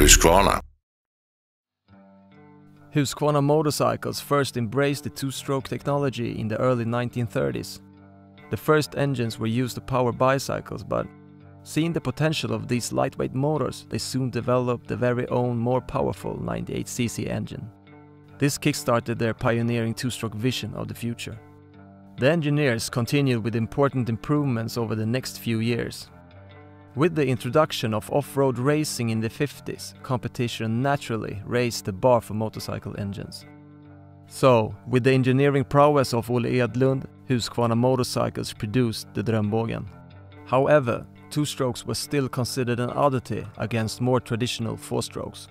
Husqvarna. Husqvarna motorcycles first embraced the two-stroke technology in the early 1930s. The first engines were used to power bicycles, but seeing the potential of these lightweight motors, they soon developed their very own more powerful 98cc engine. This kickstarted their pioneering two-stroke vision of the future. The engineers continued with important improvements over the next few years. With the introduction of off-road racing in the 50s, competition naturally raised the bar for motorcycle engines. So, with the engineering prowess of Olle Edlund, Husqvarna motorcycles produced the Drömbågen. However, two-strokes was still considered an oddity against more traditional four-strokes.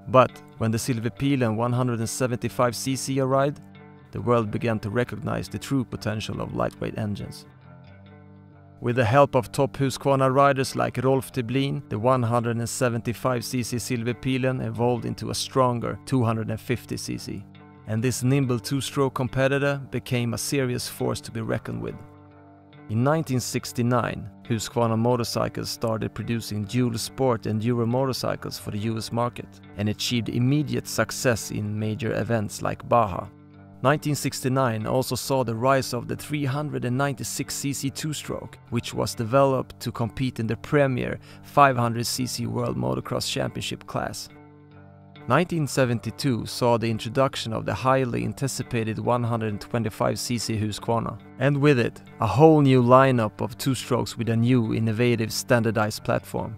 But when the Silverpilen 175cc arrived, the world began to recognize the true potential of lightweight engines. With the help of top Husqvarna riders like Rolf Deblin, the 175cc Silverpilen evolved into a stronger 250cc. And this nimble two-stroke competitor became a serious force to be reckoned with. In 1969, Husqvarna motorcycles started producing dual sport enduro motorcycles for the US market and achieved immediate success in major events like Baja. 1969 also saw the rise of the 396cc two-stroke, which was developed to compete in the premier 500cc World Motocross Championship class. 1972 saw the introduction of the highly anticipated 125cc Husqvarna, and with it, a whole new lineup of two-strokes with a new innovative standardized platform.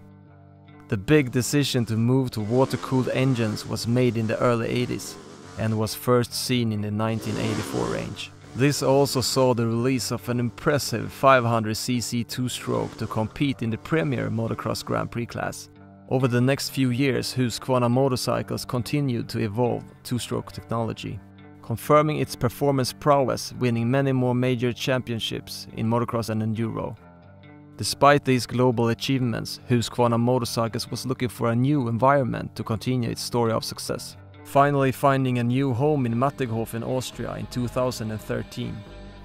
The big decision to move to water-cooled engines was made in the early 80s, and was first seen in the 1984 range. This also saw the release of an impressive 500cc two-stroke to compete in the Premier Motocross Grand Prix class. Over the next few years, Husqvarna motorcycles continued to evolve two-stroke technology, confirming its performance prowess, winning many more major championships in motocross and enduro. Despite these global achievements, Husqvarna motorcycles was looking for a new environment to continue its story of success, finally finding a new home in Mattighofen, Austria in 2013.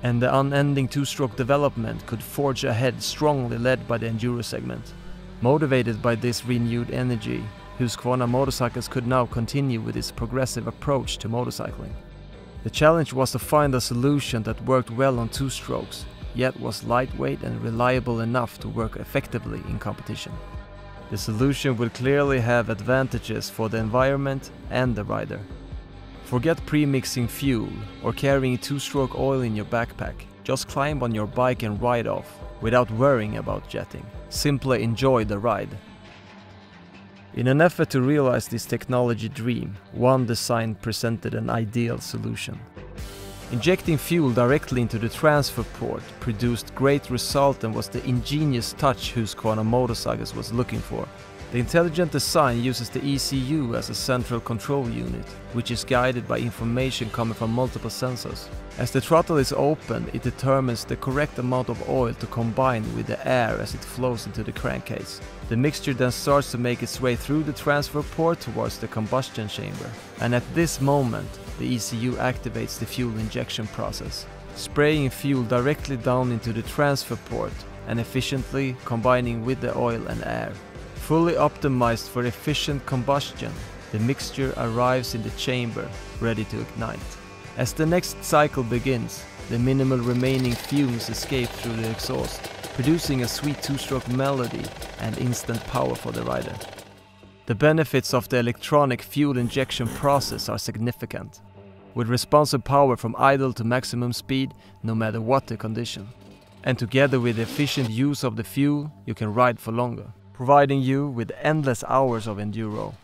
And the unending two-stroke development could forge ahead, strongly led by the enduro segment. Motivated by this renewed energy, Husqvarna motorcycles could now continue with its progressive approach to motorcycling. The challenge was to find a solution that worked well on two strokes, yet was lightweight and reliable enough to work effectively in competition. The solution would clearly have advantages for the environment and the rider. Forget pre-mixing fuel or carrying two-stroke oil in your backpack. Just climb on your bike and ride off, without worrying about jetting. Simply enjoy the ride. In an effort to realize this technology dream, One Design presented an ideal solution. Injecting fuel directly into the transfer port produced great result and was the ingenious touch Husqvarna motorcycles was looking for. The intelligent design uses the ECU as a central control unit, which is guided by information coming from multiple sensors. As the throttle is opened, it determines the correct amount of oil to combine with the air as it flows into the crankcase. The mixture then starts to make its way through the transfer port towards the combustion chamber. And at this moment, the ECU activates the fuel injection process, spraying fuel directly down into the transfer port and efficiently combining with the oil and air. Fully optimized for efficient combustion, the mixture arrives in the chamber, ready to ignite. As the next cycle begins, the minimal remaining fumes escape through the exhaust, producing a sweet two-stroke melody and instant power for the rider. The benefits of the electronic fuel injection process are significant, with responsive power from idle to maximum speed, no matter what the condition. And together with the efficient use of the fuel, you can ride for longer, providing you with endless hours of enduro.